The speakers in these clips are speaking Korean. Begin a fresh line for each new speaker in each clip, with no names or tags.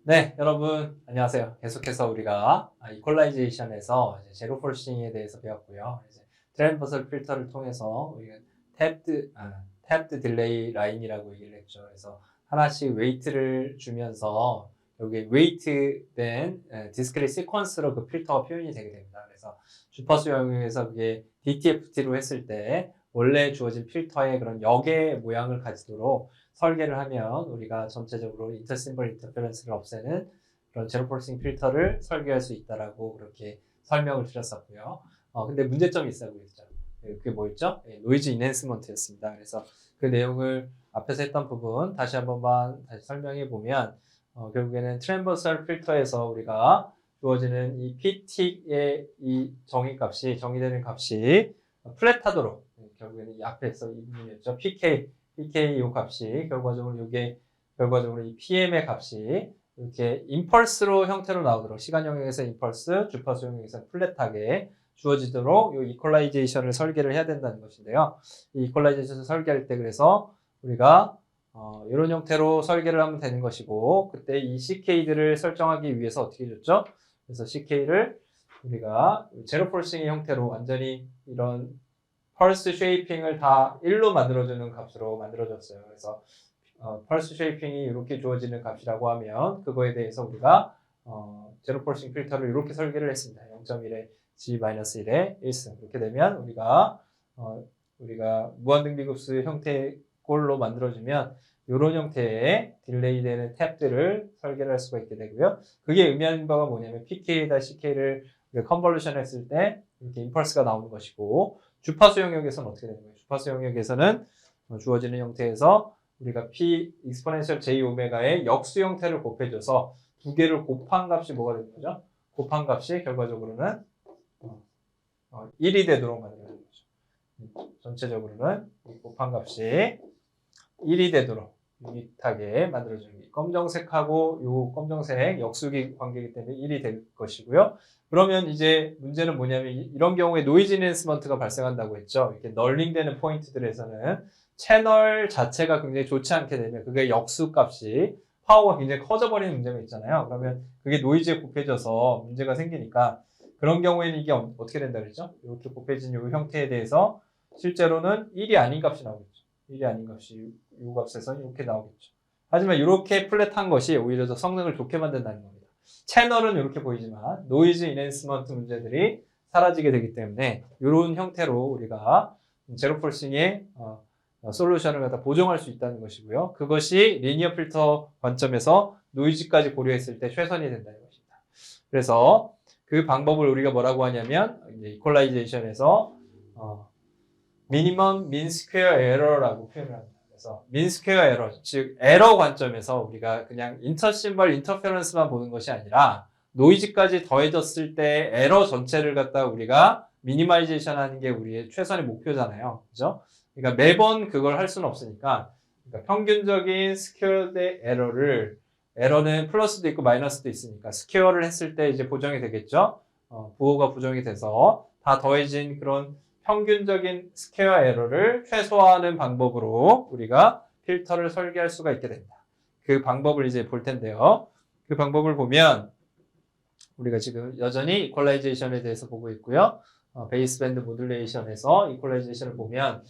네, 여러분 안녕하세요. 계속해서 우리가 이퀄라이제이션에서 제로 폴싱에 대해서 배웠고요. 이제 트랜버설 필터를 통해서 우리가 탭드 딜레이 라인이라고 얘기를 했죠. 그래서 하나씩 웨이트를 주면서 여기 웨이트된 디스크리트 시퀀스로 그 필터가 표현이 되게 됩니다. 그래서 주파수 영역에서 그게 DTFT로 했을 때 원래 주어진 필터의 그런 역의 모양을 가지도록 설계를 하면 우리가 전체적으로 인터심벌 인터페런스를 없애는 그런 제로 폴싱 필터를 설계할 수 있다라고 그렇게 설명을 드렸었고요. 근데 문제점이 있다고 했죠. 그게 뭐였죠? 노이즈 인핸스먼트였습니다. 그래서 그 내용을 앞에서 했던 부분 다시 한 번만 다시 설명해 보면 결국에는 트랜버설 필터에서 우리가 주어지는 이 PT의 이 정의되는 값이 플랫하도록 결국에는 이 앞에서 이 부분이었죠. PK 요 값이 결과적으로 이 PM의 값이 이렇게 임펄스로 형태로 나오도록 시간 영역에서 임펄스, 주파수 영역에서 플랫하게 주어지도록 이 이퀄라이제이션을 설계를 해야 된다는 것인데요. 이 이퀄라이제이션을 설계할 때 그래서 우리가 이런 형태로 설계를 하면 되는 것이고 그때 이 CK들을 설정하기 위해서 어떻게 해줬죠? 그래서 CK를 우리가 제로 폴싱의 형태로 완전히 이런 펄스 쉐이핑을 다 1로 만들어주는 값으로 만들어졌어요. 그래서 펄스 쉐이핑이 이렇게 주어지는 값이라고 하면 그거에 대해서 우리가 제로 폴싱 필터를 이렇게 설계를 했습니다. 0.1에 G-1에 1승 이렇게 되면 우리가 무한등비급수 형태의 꼴로 만들어주면 이런 형태의 딜레이 되는 탭들을 설계를 할 수가 있게 되고요. 그게 의미하는 바가 뭐냐면 PK에다 CK를 컨볼루션 했을 때 이렇게 임펄스가 나오는 것이고 주파수 영역에서는 어떻게 되는 거예요? 주파수 영역에서는 주어지는 형태에서 우리가 P 익스포넨셜 J 오메가의 역수 형태를 곱해줘서 두 개를 곱한 값이 뭐가 되는 거죠? 곱한 값이 결과적으로는 1이 되도록 만들어주는 거죠. 전체적으로는 곱한 값이 1이 되도록 유닛하게 만들어주는 게 검정색하고 요 검정색 역수기 관계이기 때문에 1이 될 것이고요. 그러면 이제 문제는 뭐냐면 이런 경우에 노이즈 인핸스먼트가 발생한다고 했죠. 이렇게 널링되는 포인트들에서는 채널 자체가 굉장히 좋지 않게 되면 그게 역수 값이 파워가 굉장히 커져버리는 문제가 있잖아요. 그러면 그게 노이즈에 곱해져서 문제가 생기니까 그런 경우에는 이게 어떻게 된다 그랬죠? 이렇게 곱해진 이 형태에 대해서 실제로는 1이 아닌 값이 나오겠죠. 1이 아닌 값이 이 값에서 이렇게 나오겠죠. 하지만 이렇게 플랫한 것이 오히려 더 성능을 좋게 만든다는 겁니다. 채널은 이렇게 보이지만 노이즈 인핸스먼트 문제들이 사라지게 되기 때문에 이런 형태로 우리가 제로 폴싱의 솔루션을 갖다 보정할 수 있다는 것이고요. 그것이 리니어 필터 관점에서 노이즈까지 고려했을 때 최선이 된다는 것입니다. 그래서 그 방법을 우리가 뭐라고 하냐면 이퀄라이제이션에서 미니멈 민 스퀘어 에러라고 표현을 합니다. 그래서 민 스퀘어 에러, 즉 에러 관점에서 우리가 그냥 인터심벌 인터페런스만 보는 것이 아니라 노이즈까지 더해졌을 때 에러 전체를 갖다 우리가 미니마이제이션 하는 게 우리의 최선의 목표잖아요. 그죠? 그러니까 매번 그걸 할 수는 없으니까 그러니까 평균적인 스퀘어 대 에러는 플러스도 있고 마이너스도 있으니까 스퀘어를 했을 때 이제 보정이 되겠죠. 부호가 보정이 돼서 다 더해진 그런 평균적인 스퀘어 에러를 최소화하는 방법으로 우리가 필터를 설계할 수가 있게 됩니다. 그 방법을 이제 볼 텐데요. 그 방법을 보면 우리가 지금 여전히 이퀄라이제이션에 대해서 보고 있고요. 베이스밴드 모듈레이션에서 이퀄라이제이션을 보면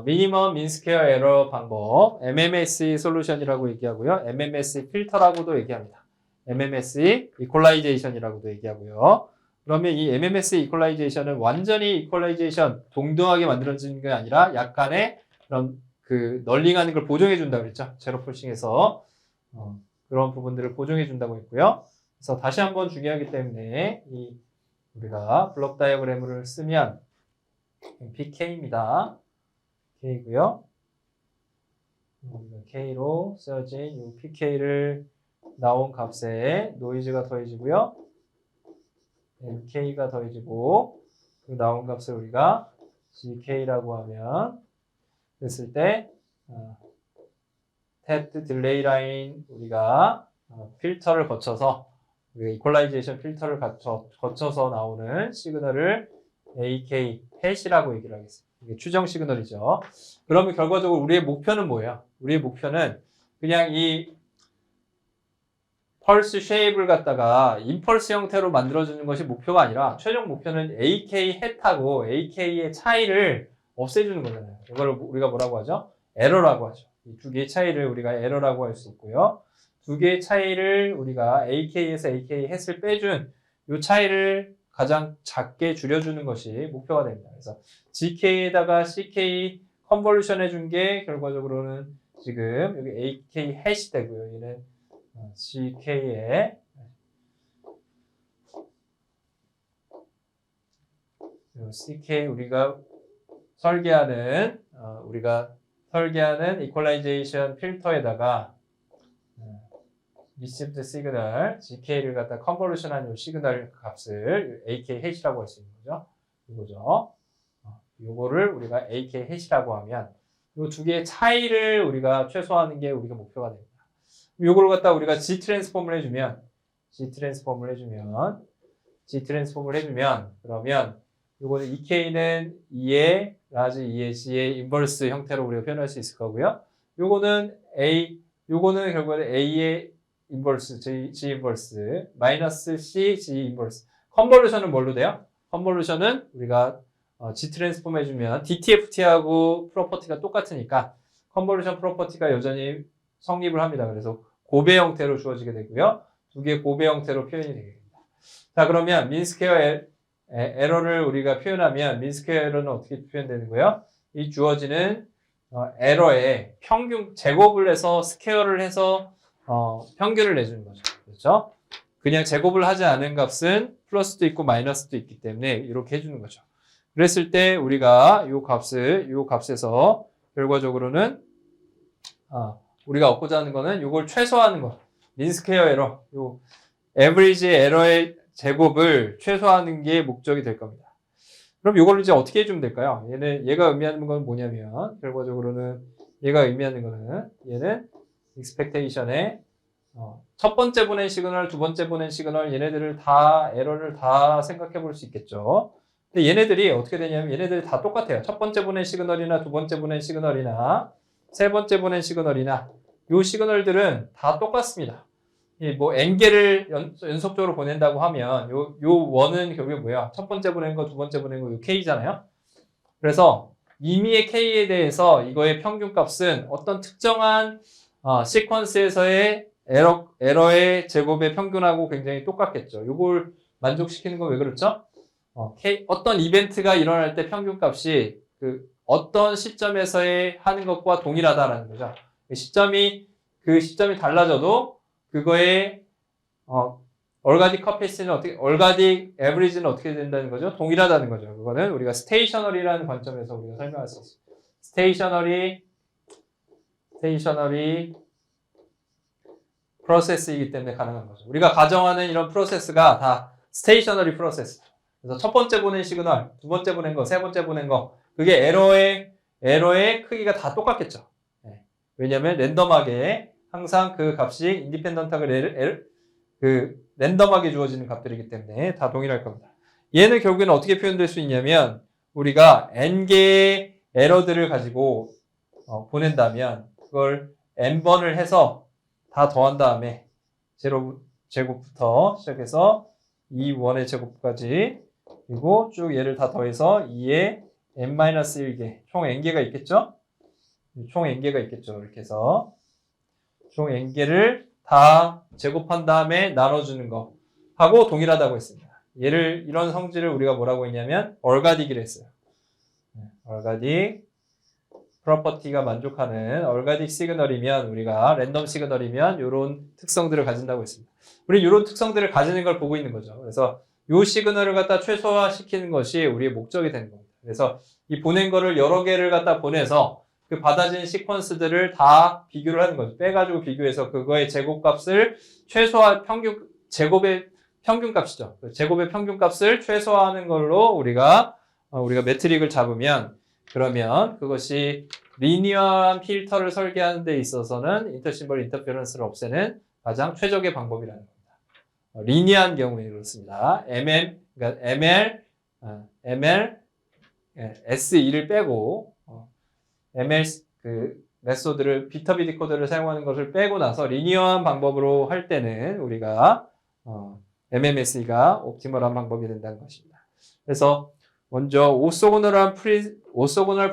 미니멈 민 스퀘어 에러 방법 MMSE 솔루션이라고 얘기하고요. MMSE 필터라고도 얘기합니다. MMSE 이퀄라이제이션이라고도 얘기하고요. 그러면 이 MMSE 이퀄라이제이션은 완전히 이퀄라이제이션 동등하게 만들어지는 게 아니라 약간의 그런 그 널링하는 걸 보정해 준다고 그랬죠. 제로 폴싱에서 그런 부분들을 보정해 준다고 했고요. 그래서 다시 한번 중요하기 때문에 우리가 블록 다이어그램을 쓰면 PK입니다. K고요. K로 쓰여진 이 PK를 나온 값에 노이즈가 더해지고요. K가 더해지고 그 나온 값을 우리가 GK라고 하면 그랬을 때 탭드 딜레이 라인 우리가 필터를 거쳐서 우리가 이퀄라이제이션 필터를 거쳐서 나오는 시그널을 AK 헥이라고 얘기를 하겠습니다. 이게 추정 시그널이죠. 그러면 결과적으로 우리의 목표는 뭐예요? 우리의 목표는 그냥 이 펄스 쉐입을 갖다가 임펄스 형태로 만들어주는 것이 목표가 아니라 최종 목표는 AK 햇하고 AK의 차이를 없애주는 거잖아요. 이걸 우리가 뭐라고 하죠? 에러라고 하죠. 이 두 개의 차이를 우리가 에러라고 할 수 있고요. 두 개의 차이를 우리가 AK에서 AK 햇을 빼준 이 차이를 가장 작게 줄여주는 것이 목표가 됩니다. 그래서 GK에다가 CK 컨볼루션 해준 게 결과적으로는 지금 여기 AK 햇이 되고요. 얘는 GK에 CK 우리가 설계하는 이퀄라이제이션 필터에다가 리시브드 시그널 GK를 갖다 컨볼루션한 이 시그널 값을 AK 햇이라고 할 수 있는 거죠. 이거죠. 요거를 우리가 AK 햇이라고 하면 이 두 개의 차이를 우리가 최소화하는 게 우리가 목표가 됩니다. 요걸 갖다 우리가 G 트랜스폼을 해주면 그러면 요거는 EK는 2의 라지 2의 G의 인버스 형태로 우리가 표현할 수 있을 거고요. 요거는 결국에는 A의 인버스, G 인버스, 마이너스 C, G 인버스. 컨볼루션은 뭘로 돼요? 컨볼루션은 우리가 G 트랜스폼 해주면 DTFT하고 프로퍼티가 똑같으니까 컨볼루션 프로퍼티가 여전히 성립을 합니다. 그래서 고배 형태로 주어지게 되고요. 두 개의 고배 형태로 표현이 되게 됩니다. 자, 그러면 민스퀘어 에러를 우리가 표현하면 민스퀘어 에러는 어떻게 표현되는 거예요? 이 주어지는 에러의 평균 제곱을 해서 스퀘어를 해서 평균을 내주는 거죠. 그렇죠? 그냥 제곱을 하지 않은 값은 플러스도 있고 마이너스도 있기 때문에 이렇게 해주는 거죠. 그랬을 때 우리가 요 값에서 결과적으로는 우리가 얻고자 하는 거는 요걸 최소화하는 거. 민스퀘어 에러, 요 에버리지 에러의 제곱을 최소화하는 게 목적이 될 겁니다. 그럼 요걸 이제 어떻게 해주면 될까요? 얘가 의미하는 건 뭐냐면, 결과적으로는 얘가 의미하는 거는 얘는 expectation의 첫 번째 보낸 시그널, 두 번째 보낸 시그널, 얘네들을 다 에러를 다 생각해 볼 수 있겠죠. 근데 얘네들이 어떻게 되냐면 얘네들이 다 똑같아요. 첫 번째 보낸 시그널이나 두 번째 보낸 시그널이나 세 번째 보낸 시그널이나 요 시그널들은 다 똑같습니다. 뭐 n개를 연속적으로 보낸다고 하면 요 원은 결국에 뭐야? 첫 번째 보낸 거, 두 번째 보낸 거 요 k잖아요. 그래서 임의의 k에 대해서 이거의 평균값은 어떤 특정한 시퀀스에서의 에러의 제곱의 평균하고 굉장히 똑같겠죠. 요걸 만족시키는 건 왜 그렇죠? 어떤 이벤트가 일어날 때 평균값이 어떤 시점에서의 하는 것과 동일하다라는 거죠. 그 시점이 달라져도 그거의 얼가딕 커피스는 얼가딕 에버리지는 어떻게 된다는 거죠? 동일하다는 거죠. 그거는 우리가 스테이셔너리라는 관점에서 우리가 설명할 수 있어요. 스테이셔너리 프로세스이기 때문에 가능한 거죠. 우리가 가정하는 이런 프로세스가 다 스테이셔너리 프로세스. 그래서 첫 번째 보낸 시그널, 두 번째 보낸 거, 세 번째 보낸 거, 그게 에러의 크기가 다 똑같겠죠. 네. 왜냐하면 랜덤하게 항상 그 값이 인디펜던트하게 랜덤하게 주어지는 값들이기 때문에 다 동일할 겁니다. 얘는 결국에는 어떻게 표현될 수 있냐면 우리가 n개의 에러들을 가지고 보낸다면 그걸 n번을 해서 다 더한 다음에 제곱부터 시작해서 2원의 제곱까지 그리고 쭉 얘를 다 더해서 2의 n-1개 총 n개가 있겠죠? 총 n개가 있겠죠. 이렇게 해서 총 n개를 다 제곱한 다음에 나눠주는 거 하고 동일하다고 했습니다. 이런 성질을 우리가 뭐라고 했냐면 얼가딕이라 했어요. 얼가딕 프로퍼티가 만족하는 얼가딕 시그널이면 우리가 랜덤 시그널이면 이런 특성들을 가진다고 했습니다. 우리 이런 특성들을 가지는 걸 보고 있는 거죠. 그래서 이 시그널을 갖다 최소화시키는 것이 우리의 목적이 되는 겁니다. 그래서 이 보낸 거를 여러 개를 갖다 보내서 그 받아진 시퀀스들을 다 비교를 하는 거죠. 빼가지고 비교해서 그거의 제곱값을 제곱의 평균값이죠. 제곱의 평균값을 최소화하는 걸로 우리가 매트릭을 잡으면 그러면 그것이 리니어한 필터를 설계하는 데 있어서는 인터심벌 인터페런스를 없애는 가장 최적의 방법이라는 겁니다. 리니어한 경우에 그렇습니다. ML, S2를 빼고 ML 메소드를 비터비 디코더를 사용하는 것을 빼고 나서 리니어한 방법으로 할 때는 우리가 MMSE가 옵티멀한 방법이 된다는 것입니다. 그래서 먼저 오소고널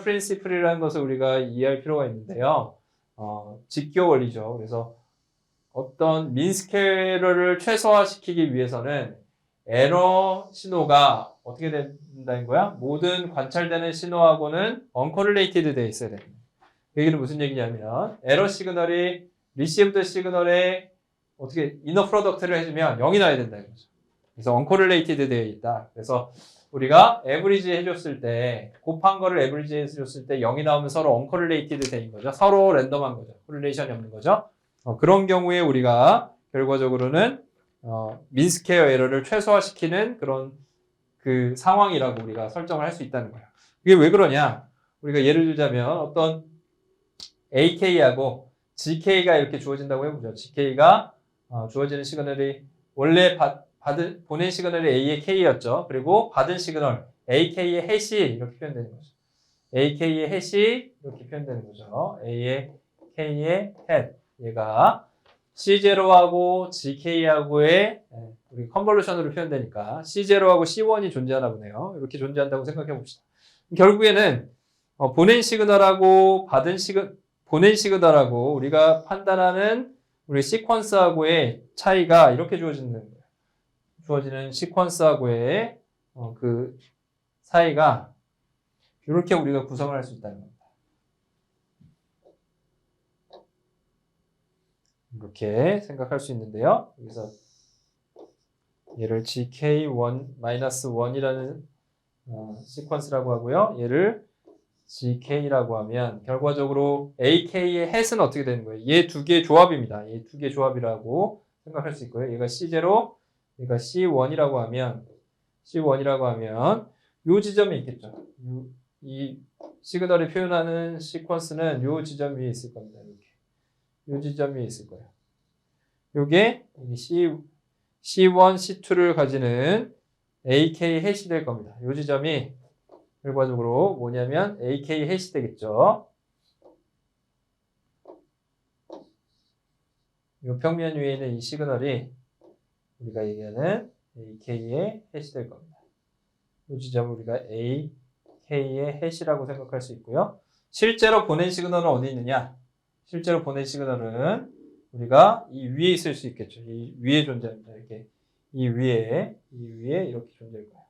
프린시플이라는 것을 우리가 이해할 필요가 있는데요. 직교 원리죠. 그래서 어떤 민스케어를 최소화시키기 위해서는 에러 신호가 어떻게 된다는 거야? 모든 관찰되는 신호하고는 언코릴레이티드 되어 있어야 됩니다. 그 얘기는 무슨 얘기냐면 에러 시그널이 리시브드 시그널에 어떻게 이너 프로덕트를 해주면 0이 나야 된다는 거죠. 그래서 언코릴레이티드 되어 있다. 그래서 우리가 에브리지 해줬을 때 곱한 거를 에브리지 해줬을 때 0이 나오면 서로 언코릴레이티드 되는 거죠. 서로 랜덤한 거죠. 코릴레이션이 없는 거죠. 그런 경우에 우리가 결과적으로는 민스케어 에러를 최소화시키는 그런 그 상황이라고 우리가 설정을 할 수 있다는 거예요. 이게 왜 그러냐? 우리가 예를 들자면 어떤 AK하고 GK가 이렇게 주어진다고 해보죠. GK가 주어지는 시그널이 원래 보낸 시그널이 A의 K였죠. 그리고 받은 시그널 AK의 해시 이렇게 표현되는 거죠. AK의 해시 이렇게 표현되는 거죠. A의 K의 head 얘가 C0하고 GK하고의 우리 컨볼루션으로 표현되니까 C0하고 C1이 존재하나 보네요. 이렇게 존재한다고 생각해 봅시다. 결국에는 보낸 시그널하고 보낸 시그널하고 우리가 판단하는 우리 시퀀스하고의 차이가 이렇게 주어지는 거예요. 주어지는 시퀀스하고의 그 사이가 이렇게 우리가 구성을 할 수 있다는 겁니다. 이렇게 생각할 수 있는데요. 여기서 얘를 GK1-1이라는 시퀀스라고 하고요. 얘를 GK라고 하면 결과적으로 AK의 햇은 어떻게 되는 거예요? 얘 두 개의 조합입니다. 얘 두 개의 조합이라고 생각할 수 있고요. 얘가 C0, 얘가 C1이라고 하면 요 지점이 있겠죠. 이 시그널을 표현하는 시퀀스는 요 지점 위에 있을 겁니다. 이렇게. 요 지점 위에 있을 거예요. 요게 C1, C2를 가지는 AK 햇이 될 겁니다. 요 지점이 결과적으로 뭐냐면 AK 햇이 되겠죠. 요 평면 위에 있는 이 시그널이 우리가 얘기하는 AK의 햇이 될 겁니다. 요 지점을 우리가 AK의 햇이라고 생각할 수 있고요. 실제로 보낸 시그널은 어디 있느냐? 실제로 보낸 시그널은 우리가 이 위에 있을 수 있겠죠. 이 위에 존재합니다. 이렇게 이 위에 이렇게 존재할 거예요.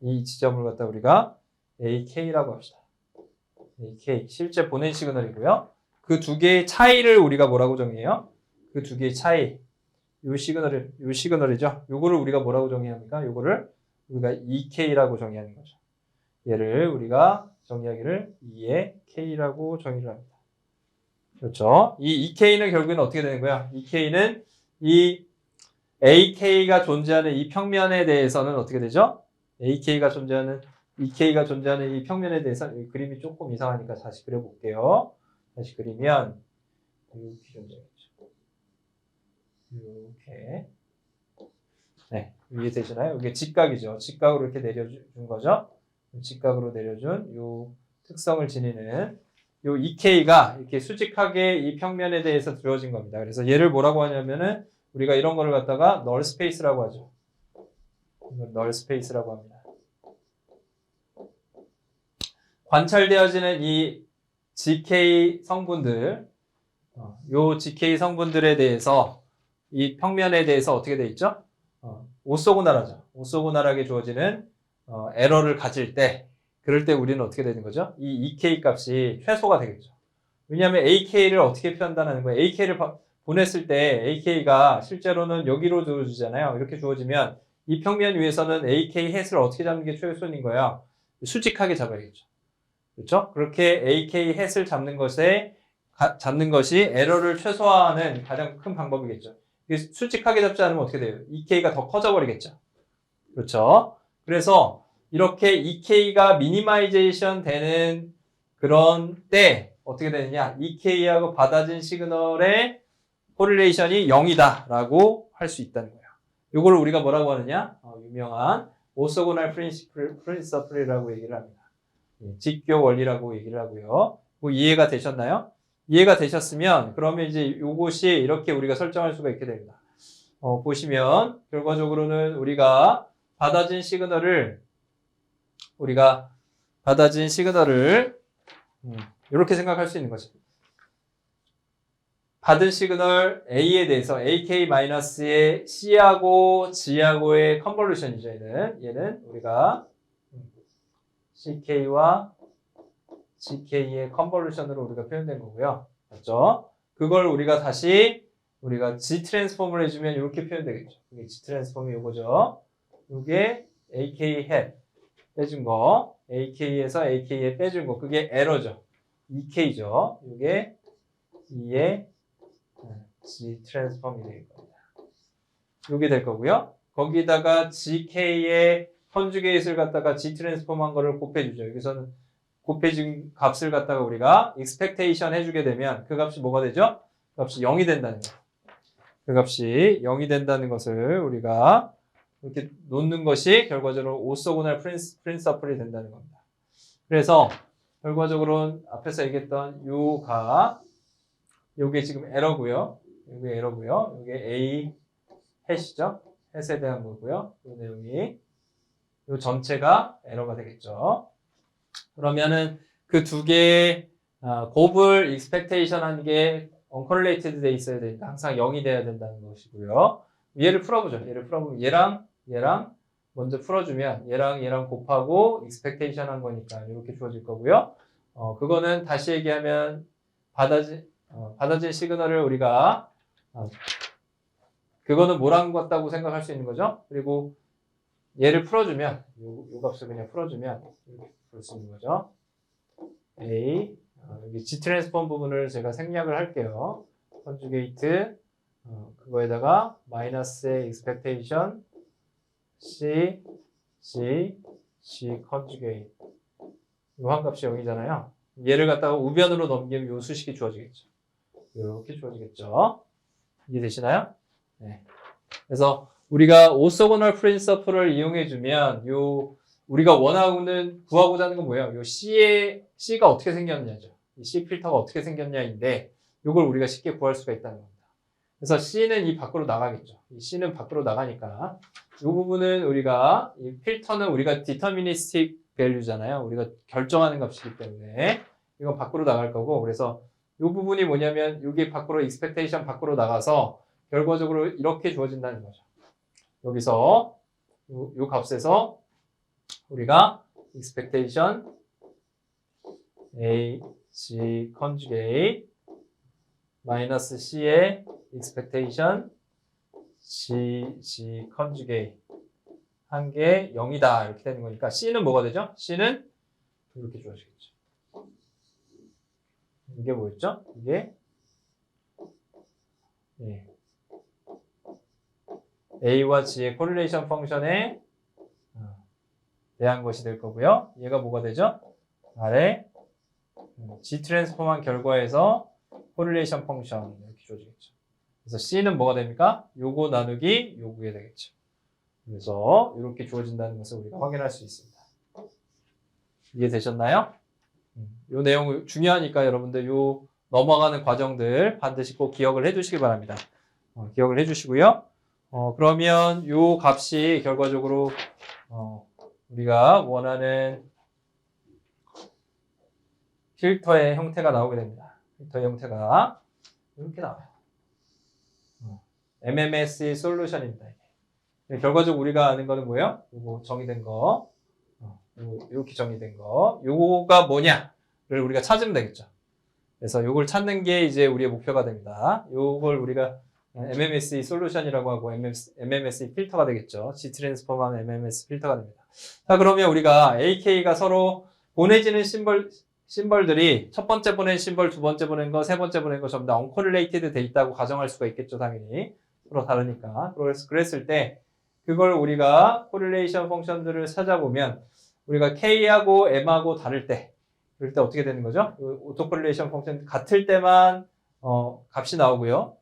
이 지점을 갖다 우리가 AK라고 합시다. AK 실제 보낸 시그널이고요. 그 두 개의 차이를 우리가 뭐라고 정의해요? 그 두 개의 차이, 요 시그널이죠. 요거를 우리가 뭐라고 정의합니까? 요거를 우리가 EK라고 정의하는 거죠. 얘를 우리가 정의하기를 2의 K라고 정의를 합니다. 그렇죠. 이 EK는 결국에는 어떻게 되는 거야? EK는 이 AK가 존재하는 이 평면에 대해서는 어떻게 되죠? EK가 존재하는 이 평면에 대해서 이 그림이 조금 이상하니까 다시 그려볼게요. 다시 그리면 이렇게 존재하겠죠. 이렇게 네, 위에 되시나요? 이게 직각이죠. 직각으로 이렇게 내려준 거죠. 직각으로 내려준 이 특성을 지니는 요 EK가 이렇게 수직하게 이 평면에 대해서 주어진 겁니다. 그래서 얘를 뭐라고 하냐면은 우리가 이런 거를 갖다가 널 스페이스라고 하죠. 널 스페이스라고 합니다. 관찰되어지는 이 GK 성분들, 요 GK 성분들에 대해서 이 평면에 대해서 어떻게 돼 있죠? 오소고날하죠. 오소고날하게 주어지는 에러를 가질 때, 그럴 때 우리는 어떻게 되는 거죠? 이 EK 값이 최소가 되겠죠. 왜냐하면 AK를 어떻게 판단하는 거예요? AK를 보냈을 때 AK가 실제로는 여기로 주어지잖아요. 이렇게 주어지면 이 평면 위에서는 AK 햇을 어떻게 잡는 게 최소인 거예요? 수직하게 잡아야겠죠. 그렇죠? 그렇게 AK 햇을 잡는 것이 에러를 최소화하는 가장 큰 방법이겠죠. 수직하게 잡지 않으면 어떻게 돼요? EK가 더 커져 버리겠죠. 그렇죠? 그래서 이렇게 EK가 미니마이제이션 되는 그런 때 어떻게 되느냐? EK하고 받아진 시그널의 코릴레이션이 0이다 라고 할 수 있다는 거예요. 이걸 우리가 뭐라고 하느냐? 유명한 오소고날 프린시플이라고 얘기를 합니다. 직교 원리라고 얘기를 하고요. 뭐 이해가 되셨나요? 이해가 되셨으면 그러면 이제 요것이 이렇게 우리가 설정할 수가 있게 됩니다. 보시면 결과적으로는 우리가 받아진 시그널을 이렇게 생각할 수 있는 거죠. 받은 시그널 A에 대해서 AK-의 C하고 G하고의 컨볼루션이죠. 얘는 우리가 CK와 GK의 컨볼루션으로 우리가 표현된 거고요. 맞죠? 그걸 우리가 다시 G 트랜스폼을 해주면 이렇게 표현되겠죠. 이게 G 트랜스폼이 이거죠. 이게 AK 햇 빼준 거, AK에서 AK에 빼준 거, 그게 에러죠. EK죠. 이게 2의 G 트랜스폼이 될 겁니다. 이게 될 거고요. 거기다가 GK의 컨주게이트를 갖다가 G 트랜스폼 한 거를 곱해주죠. 여기서는 곱해진 값을 갖다가 우리가 expectation 해주게 되면 그 값이 뭐가 되죠? 그 값이 0이 된다는 거예요. 그 값이 0이 된다는 것을 우리가 이렇게 놓는 것이 결과적으로 오소고날 프린서플이 된다는 겁니다. 그래서 결과적으로는 앞에서 얘기했던 요게 지금 에러고요. 요게 에러고요. 요게 A 햇이죠. 햇에 대한 거고요. 이 내용이 요 전체가 에러가 되겠죠. 그러면은 그 두 개의 곱을 expectation 한 게 uncorrelated 돼 있어야 되니까 항상 0이 돼야 된다는 것이고요. 얘를 풀어보죠. 얘를 풀어보면 얘랑 먼저 풀어주면 얘랑 곱하고 expectation 한 거니까 이렇게 주어질 거고요. 그거는 다시 얘기하면 받아진 시그널을 우리가 그거는 뭐랑 같다고 생각할 수 있는 거죠. 그리고 얘를 풀어주면 요 값을 그냥 풀어주면 이렇게 볼 수 있는 거죠. A 여기 G 트랜스폼 부분을 제가 생략을 할게요. 컨주게이트 그거에다가 마이너스의 expectation C 컨주게이트 요 한 값이 0이잖아요. 얘를 갖다가 우변으로 넘기면 요 수식이 주어지겠죠. 이렇게 주어지겠죠. 이해되시나요? 네. 그래서 우리가 오소고널 프린서플을 이용해주면 우리가 구하고자 하는 건 뭐예요? C가 어떻게 생겼냐죠. 이 C 필터가 어떻게 생겼냐인데 이걸 우리가 쉽게 구할 수가 있다는 겁니다. 그래서 C는 이 밖으로 나가겠죠. 이 C는 밖으로 나가니까 이 부분은 이 필터는 우리가 디터미니스틱 밸류잖아요. 우리가 결정하는 값이기 때문에 이건 밖으로 나갈 거고 그래서 이 부분이 뭐냐면 이게 expectation 밖으로 나가서 결과적으로 이렇게 주어진다는 거죠. 여기서 이 값에서 우리가 expectation A, G conjugate 마이너스 C의 expectation G conjugate 한 게 0이다 이렇게 되는 거니까 C는 뭐가 되죠? C는 이렇게 주어지겠죠. 이게 뭐였죠? 이게 A와 G의 코릴레이션 펑션에 대한 것이 될 거고요. 얘가 뭐가 되죠? 아래 G 트랜스폼한 결과에서 코릴레이션 펑션 이렇게 주어지겠죠. 그래서 C는 뭐가 됩니까? 요거 나누기 요거게 되겠죠. 그래서 이렇게 주어진다는 것을 우리가 확인할 수 있습니다. 이해되셨나요? 요 내용 중요하니까 여러분들 요 넘어가는 과정들 반드시 꼭 기억을 해주시기 바랍니다. 기억을 해주시고요. 그러면 요 값이 결과적으로 우리가 원하는 필터의 형태가 나오게 됩니다. 필터의 형태가 이렇게 나와요. MMS의 솔루션입니다. 결과적으로 우리가 아는 거는 뭐예요? 요거 정의된 거, 이렇게 정의된 거, 요거가 뭐냐를 우리가 찾으면 되겠죠. 그래서 요걸 찾는 게 이제 우리의 목표가 됩니다. 요걸 우리가 MMSE 솔루션이라고 하고 MMSE 필터가 되겠죠. G 트랜스폼하면 MMS 필터가 됩니다. 자, 그러면 우리가 AK가 서로 보내지는 심벌들이 첫 번째 보낸 심벌, 두 번째 보낸 거, 세 번째 보낸 거 전부 다 uncorrelated 돼 있다고 가정할 수가 있겠죠, 당연히. 서로 다르니까. 그랬을 때 그걸 우리가 코릴레이션 펑션들을 찾아보면 우리가 K하고 M하고 다를 때 그럴 때 어떻게 되는 거죠? 오토코릴레이션 펑션 같을 때만 값이 나오고요.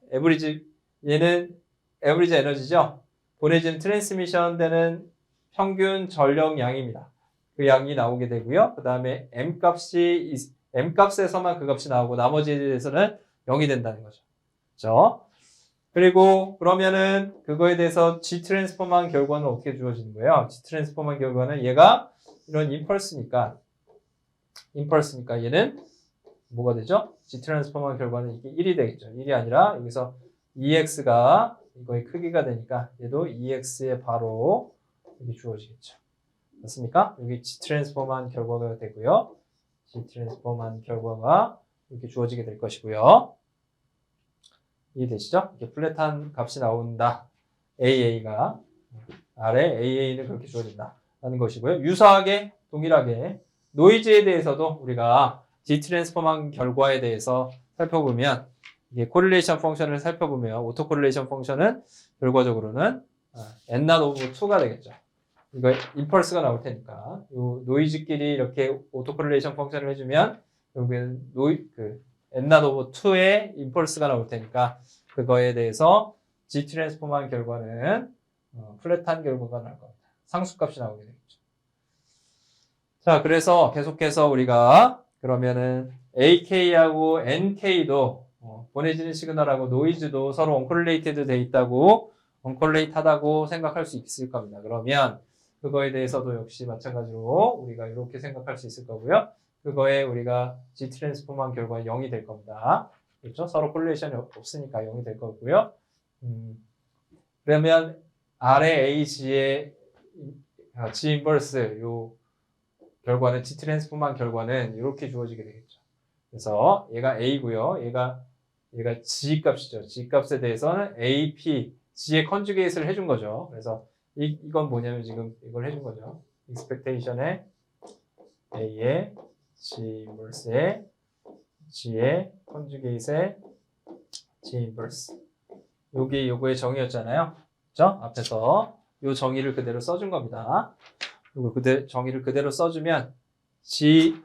얘는 에버리지 에너지죠. 보내진 트랜스미션 되는 평균 전력량입니다. 그 양이 나오게 되고요. 그 다음에 M 값이 m 값에서만 그 값이 나오고 나머지에 대해서는 0이 된다는 거죠. 그렇죠? 그리고 그러면은 그거에 대해서 G 트랜스폼한 결과는 어떻게 주어지는 거예요? G 트랜스폼한 결과는 얘가 이런 임펄스니까 얘는 뭐가 되죠? G 트랜스폼한 결과는 이게 1이 되겠죠. 1이 아니라 여기서 EX가 이거의 크기가 되니까 얘도 EX에 바로 이렇게 주어지겠죠. 맞습니까? 여기 G 트랜스폼한 결과가 되고요. G 트랜스폼한 결과가 이렇게 주어지게 될 것이고요. 이해되시죠? 이렇게 플랫한 값이 나온다. AA가 아래 AA는 그렇게 주어진다. 라는 것이고요. 유사하게 동일하게 노이즈에 대해서도 우리가 G 트랜스폼한 결과에 대해서 살펴보면 이게 코릴레이션 펑션을 살펴보면 오토 코릴레이션 펑션은 결과적으로는 n-not over 2가 되겠죠. 이거 임펄스가 나올 테니까 요 노이즈끼리 이렇게 오토 코릴레이션 펑션을 해주면 여기는 n-not over 2의 임펄스가 나올 테니까 그거에 대해서 G 트랜스폼한 결과는 플랫한 결과가 나올 겁니다. 상수값이 나오게 되겠죠. 자, 그래서 계속해서 우리가 그러면은 AK하고 NK도 보내지는 시그널하고 노이즈도 서로 언콜레이티드 돼 있다고 언콜레이트하다고 생각할 수 있을 겁니다. 그러면 그거에 대해서도 역시 마찬가지로 우리가 이렇게 생각할 수 있을 거고요. 그거에 우리가 G 트랜스폼한 결과는 0이 될 겁니다. 그렇죠? 서로 콜레이션이 없으니까 0이 될 거고요. 그러면 아래 AG의 G 인버스 요 결과는 G 트랜스폼한 결과는 이렇게 주어지게 되겠죠. 그래서 얘가 A고요. 얘가 G 값이죠. G 값에 대해서는 AP, G의 컨주게이트를 해준 거죠. 그래서 이건 뭐냐면 지금 이걸 해준 거죠. expectation에 A의 G inverse에 G의 컨주게이트에 G inverse. 요거의 정의였잖아요. 그죠? 앞에서 요 정의를 그대로 써준 겁니다. 그리고 정의를 그대로 써주면 G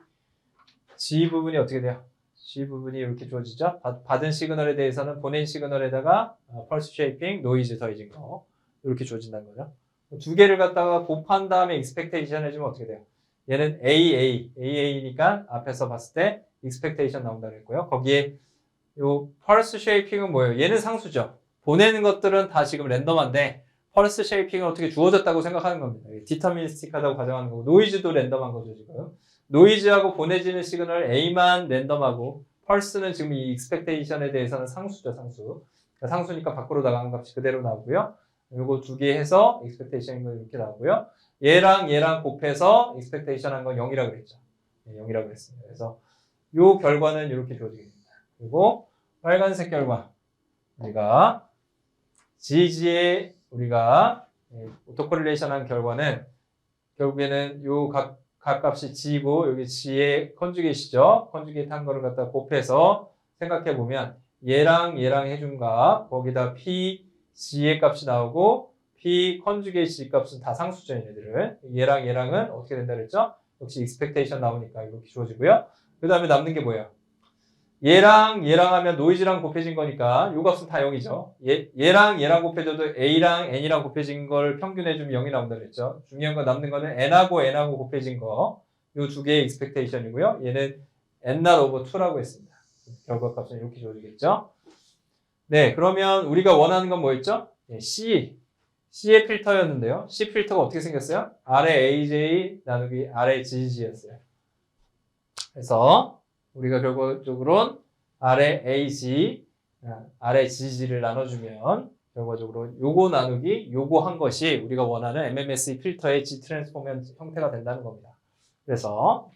부분이 어떻게 돼요? G 부분이 이렇게 주어지죠? 받은 시그널에 대해서는 보낸 시그널에다가 펄스 쉐이핑, 노이즈 더해진 거 이렇게 주어진다는 거죠. 두 개를 갖다가 곱한 다음에 익스펙테이션 해주면 어떻게 돼요? 얘는 AA니까 앞에서 봤을 때 익스펙테이션 나온다고 했고요. 거기에 요 펄스 쉐이핑은 뭐예요? 얘는 상수죠. 보내는 것들은 다 지금 랜덤한데 펄스 쉐이핑은 어떻게 주어졌다고 생각하는 겁니다. 디터미니스틱하다고 가정하는 거고 노이즈도 랜덤한 거죠 지금. 노이즈하고 보내지는 시그널 A만 랜덤하고 펄스는 지금 이 익스펙테이션에 대해서는 상수죠 상수. 그러니까 상수니까 밖으로 나가는 값이 그대로 나오고요. 요거 두 개 해서 익스펙테이션인 거 이렇게 나오고요. 얘랑 곱해서 익스펙테이션 한 건 0이라고 그랬죠. 0이라고 그랬습니다. 그래서 요 결과는 이렇게 주어지게 됩니다. 그리고 빨간색 결과 우리가 GG의 우리가 오토코릴레이션 한 결과는 결국에는 요 각 값이 G고 여기 G의 컨주게이트죠. 컨주게이트 한 거를 갖다 곱해서 생각해 보면 얘랑 해준 값 거기다 P G의 값이 나오고 P 컨주게이트 G 값은 다 상수죠 얘네들은. 얘랑은 어떻게 된다 그랬죠? 역시 익스펙테이션 나오니까 이렇게 주어지고요. 그 다음에 남는 게 뭐예요? 얘랑 하면 노이즈랑 곱해진 거니까 요 값은 다 0이죠. 얘랑 곱해져도 A랑 N이랑 곱해진 걸 평균해주면 0이 나온다 그랬죠. 중요한 건 남는 거는 N하고 곱해진 거. 요 두 개의 익스펙테이션이고요. 얘는 N-not over 2라고 했습니다. 결과 값은 이렇게 주어지겠죠. 네, 그러면 우리가 원하는 건 뭐였죠? C의 필터였는데요. C 필터가 어떻게 생겼어요? 아래 AJ 나누기 아래 GG였어요. 그래서 우리가 결과적으로는 아래 AG, 아래 GG를 나눠주면 결과적으로 요거 나누기 요거 한 것이 우리가 원하는 MMSE 필터의 G 트랜스폼 형태가 된다는 겁니다. 그래서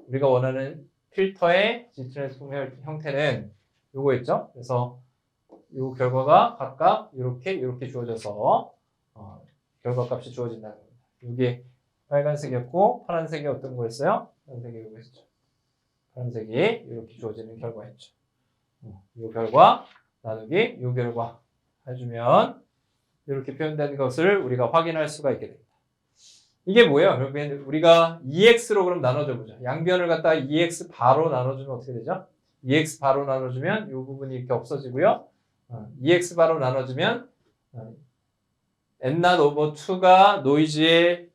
우리가 원하는 필터의 G 트랜스폼 형태는 요거였죠. 그래서 요 결과가 각각 이렇게 주어져서 결과값이 주어진다는 겁니다. 이게 빨간색이었고 파란색이 어떤 거였어요? 파란색이 이거였죠. 파란색이 이렇게 주어지는 결과였죠. 이 결과 나누기 이 결과 해주면 이렇게 표현되는 것을 우리가 확인할 수가 있게 됩니다. 이게 뭐예요? 결국엔 우리가 EX로 그럼 나눠줘 보죠. 양변을 갖다가 EX 바로 나눠주면 어떻게 되죠? EX 바로 나눠주면 이 부분이 이렇게 없어지고요. EX 바로 나눠주면 N-not over 2가 노이즈의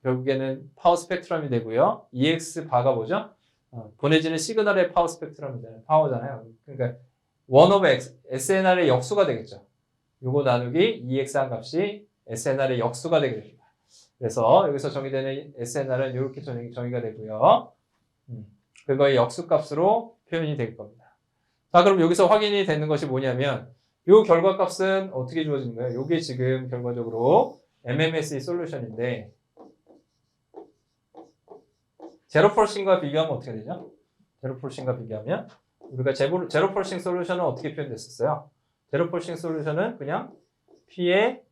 결국에는 파워 스펙트럼이 되고요. EX 바가 뭐죠? 보내지는 시그널의 파워 스펙트럼이잖아요. 파워잖아요. 그러니까 1 over SNR의 역수가 되겠죠. 요거 나누기 EX한 값이 SNR의 역수가 되게 됩니다. 그래서 여기서 정의되는 SNR은 이렇게 정의가 되고요. 그거의 역수값으로 표현이 될 겁니다. 자, 그럼 여기서 확인이 되는 것이 뭐냐면 요 결과값은 어떻게 주어지는 거예요? 요게 지금 결과적으로 MMSE 솔루션인데 제로 폴싱과 비교하면 어떻게 되죠? 제로 폴싱과 비교하면 우리가 제로 폴싱 솔루션은 어떻게 표현됐었어요? 제로 폴싱 솔루션은 그냥 P의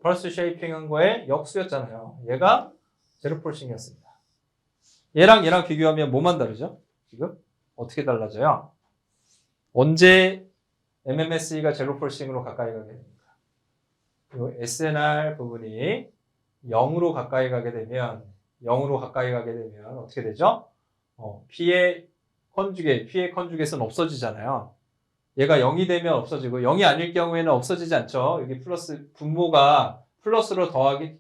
펄스 쉐이핑한 거의 역수였잖아요. 얘가 제로 폴싱이었습니다. 얘랑 비교하면 뭐만 다르죠? 지금 어떻게 달라져요? 언제 MMSE가 제로 폴싱으로 가까이 가게 됩니까? 이 SNR 부분이 0으로 가까이 가게 되면 어떻게 되죠? P의 컨주게이트는 없어지잖아요. 얘가 0이 되면 없어지고 0이 아닐 경우에는 없어지지 않죠. 여기 플러스 분모가 플러스로 더하게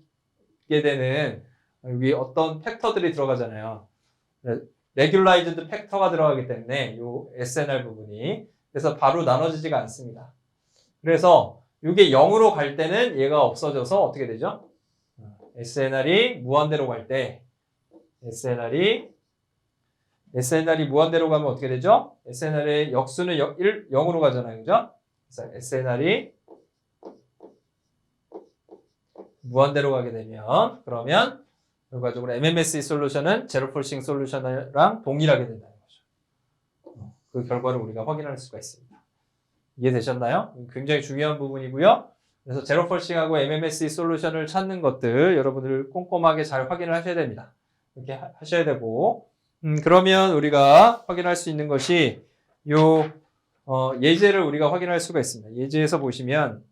되는 여기 어떤 팩터들이 들어가잖아요. 레귤라이즈드 팩터가 들어가기 때문에 이 SNR 부분이 그래서 바로 나눠지지가 않습니다. 그래서 이게 0으로 갈 때는 얘가 없어져서 어떻게 되죠? SNR이 무한대로 갈 때 SNR이 무한대로 가면 어떻게 되죠? SNR의 역수는 0으로 가잖아요. 그죠? 그래서 SNR이 무한대로 가게 되면 그러면 결과적으로 MMSE 솔루션은 제로 폴싱 솔루션이랑 동일하게 된다는 거죠. 그 결과를 우리가 확인할 수가 있습니다. 이해되셨나요? 굉장히 중요한 부분이고요. 그래서 제로 폴싱하고 MMSE 솔루션을 찾는 것들 여러분들 꼼꼼하게 잘 확인을 하셔야 됩니다. 이렇게 하셔야 되고 그러면 우리가 확인할 수 있는 것이 예제를 우리가 확인할 수가 있습니다. 예제에서 보시면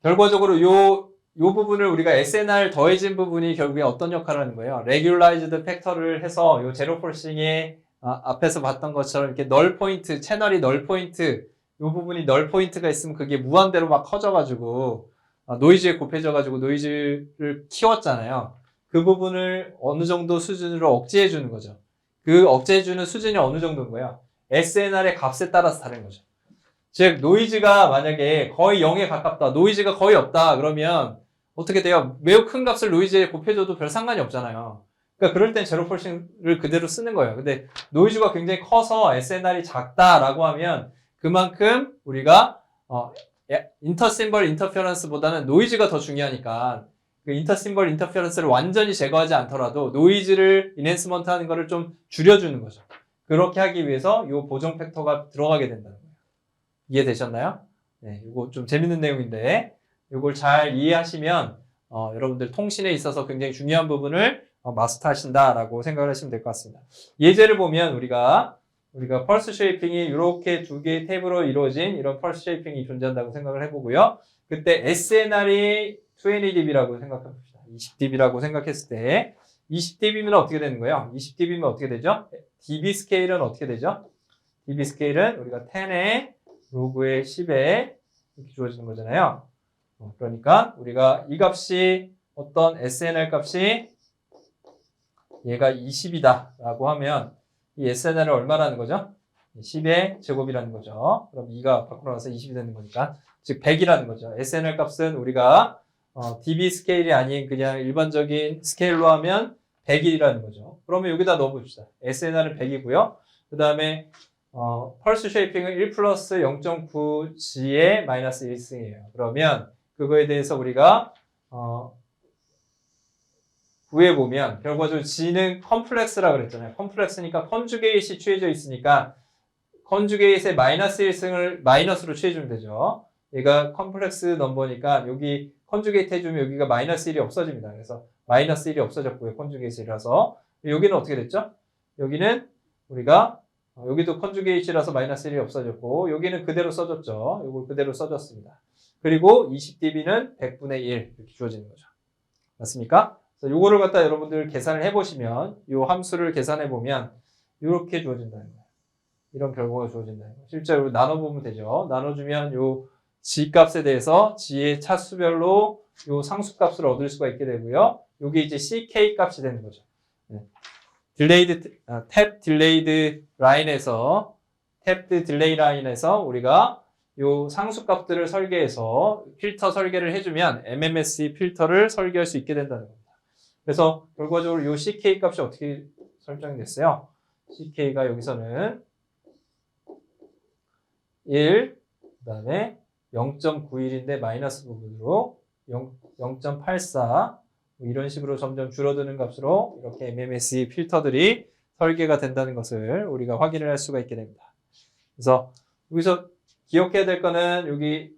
결과적으로 요 부분을 우리가 SNR 더해진 부분이 결국에 어떤 역할을 하는 거예요? 레귤라이즈드 팩터를 해서 요 제로 폴싱에 앞에서 봤던 것처럼 이렇게 널 포인트, 채널이 널 포인트, 요 부분이 널 포인트가 있으면 그게 무한대로 막 커져가지고 노이즈에 곱해져가지고 노이즈를 키웠잖아요. 그 부분을 어느 정도 수준으로 억제해 주는 거죠. 그 억제해 주는 수준이 어느 정도인 거예요? SNR의 값에 따라서 다른 거죠. 즉 노이즈가 만약에 거의 0에 가깝다, 노이즈가 거의 없다 그러면 어떻게 돼요? 매우 큰 값을 노이즈에 곱해줘도 별 상관이 없잖아요. 그러니까 그럴 땐 제로 폴싱을 그대로 쓰는 거예요. 근데 노이즈가 굉장히 커서 SNR이 작다라고 하면 그만큼 우리가 인터심벌 인터페런스보다는 노이즈가 더 중요하니까 그 인터심벌 인터페런스를 완전히 제거하지 않더라도 노이즈를 인핸스먼트 하는 거를 좀 줄여주는 거죠. 그렇게 하기 위해서 이 보정 팩터가 들어가게 된다는 거예요. 이해되셨나요? 네, 이거 좀 재밌는 내용인데 이걸 잘 이해하시면 여러분들 통신에 있어서 굉장히 중요한 부분을 마스터하신다라고 생각을 하시면 될 것 같습니다. 예제를 보면 우리가 펄스 쉐이핑이 이렇게 두 개의 탭으로 이루어진 이런 펄스 쉐이핑이 존재한다고 생각을 해보고요. 그때 SNR이 20dB라고 생각해봅시다. 20dB라고 생각했을 때 20dB면 어떻게 되는 거예요? 20dB면 어떻게 되죠? dB 스케일은 어떻게 되죠? dB 스케일은 우리가 10의 로그의 10에 이렇게 주어지는 거잖아요. 그러니까 우리가 이 값이 어떤 SNR 값이 얘가 20이다 라고 하면 이 SNR을 얼마라는 거죠? 10의 제곱이라는 거죠. 그럼 2가 밖으로 나와서 20이 되는 거니까 즉 100이라는 거죠. SNR 값은 우리가 dB 스케일이 아닌 그냥 일반적인 스케일로 하면 100이라는 거죠. 그러면 여기다 넣어봅시다. SNR은 100이고요. 그 다음에 펄스 쉐이핑은 1 플러스 0.9G의 마이너스 1승이에요. 그러면 그거에 대해서 우리가 구해보면 결과적으로 G는 컴플렉스라고 그랬잖아요. 컴플렉스니까 컨주게이트이 취해져 있으니까 컨주게이트의 마이너스 1승을 마이너스로 취해주면 되죠. 얘가 컴플렉스 넘버니까 여기 컨주게이트 해주면 여기가 마이너스 1이 없어집니다. 그래서 마이너스 1이 없어졌고요. 컨주게이트라서 여기는 어떻게 됐죠? 여기는 우리가 여기도 컨주게이트라서 마이너스 1이 없어졌고 여기는 그대로 써줬죠. 이걸 그대로 써줬습니다. 그리고 20dB는 100분의 1 이렇게 주어지는 거죠. 맞습니까? 그래서 요거를 갖다 여러분들 계산을 해보시면 이 함수를 계산해보면 이렇게 주어진다는 거예요. 이런 결과가 주어진다는 거예요. 실제로 나눠보면 되죠. 나눠주면 요 G 값에 대해서 G의 차수별로 요 상수값을 얻을 수가 있게 되고요. 요게 이제 CK 값이 되는 거죠. 네. 탭 딜레이드 라인에서 탭드 딜레이 라인에서 우리가 요 상수값들을 설계해서 필터 설계를 해주면 MMSE 필터를 설계할 수 있게 된다는 겁니다. 그래서 결과적으로 요 CK 값이 어떻게 설정이 됐어요? CK가 여기서는 1, 그 다음에 0.91인데 마이너스 부분으로 0.84 이런 식으로 점점 줄어드는 값으로 이렇게 MMSE 필터들이 설계가 된다는 것을 우리가 확인을 할 수가 있게 됩니다. 그래서 여기서 기억해야 될 거는 여기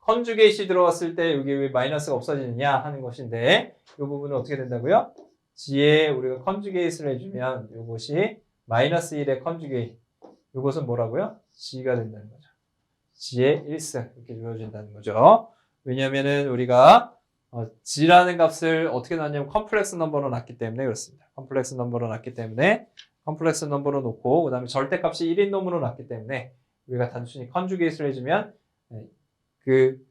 컨주게이시 들어갔을 때 여기 왜 마이너스가 없어지느냐 하는 것인데 이 부분은 어떻게 된다고요? G에 우리가 컨주게이트를 해주면 이것이 마이너스 1의 컨주게이트 이것은 뭐라고요? G가 된다는 거죠. G의 1승 이렇게 주어진다는 거죠. 왜냐하면은 우리가 G라는 값을 어떻게 넣냐면 컴플렉스 넘버로 놨기 때문에 그렇습니다. 컴플렉스 넘버로 놨기 때문에 컴플렉스 넘버로 놓고 그 다음에 절대값이 1인 놈으로 놨기 때문에 우리가 단순히 컨주게이트를 해주면 그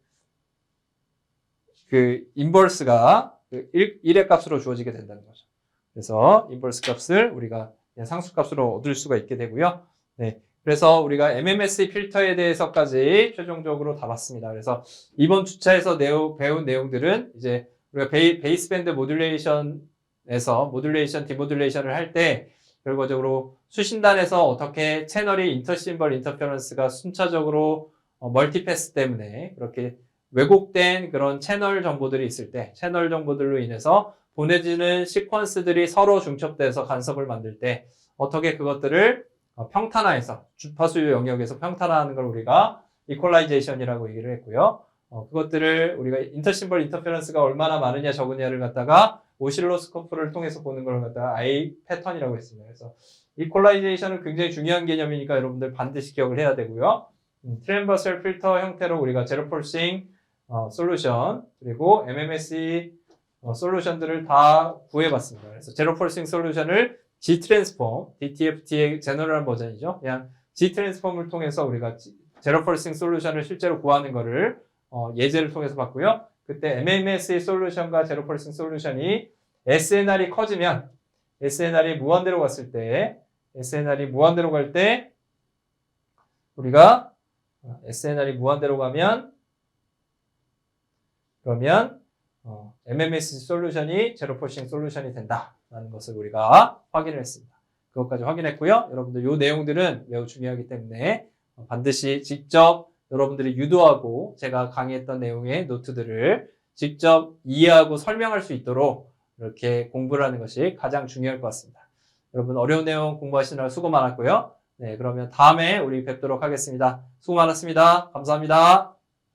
인버스가 1의 값으로 주어지게 된다는 거죠. 그래서 인버스 값을 우리가 그냥 상수 값으로 얻을 수가 있게 되고요. 네. 그래서 우리가 MMSE 필터에 대해서까지 최종적으로 다 봤습니다. 그래서 이번 주차에서 배운 내용들은 이제 우리가 베이스밴드 모듈레이션, 디모듈레이션을 할 때 결과적으로 수신단에서 어떻게 채널이 인터심벌 인터페런스가 순차적으로 멀티패스 때문에 그렇게 왜곡된 그런 채널 정보들이 있을 때 채널 정보들로 인해서 보내지는 시퀀스들이 서로 중첩돼서 간섭을 만들 때 어떻게 그것들을 평탄화해서 주파수 영역에서 평탄화하는 걸 우리가 이퀄라이제이션이라고 얘기를 했고요. 그것들을 우리가 인터심벌 인터페런스가 얼마나 많으냐 적으냐를 갖다가 오실로스코프를 통해서 보는 걸 갖다가 I 패턴이라고 했습니다. 그래서 이퀄라이제이션은 굉장히 중요한 개념이니까 여러분들 반드시 기억을 해야 되고요. 트랜버설 필터 형태로 우리가 제로 폴싱 솔루션 그리고 MMSE 솔루션들을 다 구해봤습니다. 그래서 제로 폴싱 솔루션을 G 트랜스폼, DTFT의 제너럴 버전이죠. 그냥 G 트랜스폼을 통해서 우리가 제로 폴싱 솔루션을 실제로 구하는 거를 예제를 통해서 봤고요. 그때 MMSE 솔루션과 제로 폴싱 솔루션이 SNR이 커지면 SNR이 무한대로 갔을 때 우리가 SNR이 무한대로 가면 그러면 MMSE 솔루션이 제로 폴싱 솔루션이 된다라는 것을 우리가 확인을 했습니다. 그것까지 확인했고요. 여러분들 이 내용들은 매우 중요하기 때문에 반드시 직접 여러분들이 유도하고 제가 강의했던 내용의 노트들을 직접 이해하고 설명할 수 있도록 이렇게 공부를 하는 것이 가장 중요할 것 같습니다. 여러분 어려운 내용 공부하시느라 수고 많았고요. 네, 그러면 다음에 우리 뵙도록 하겠습니다. 수고 많았습니다. 감사합니다.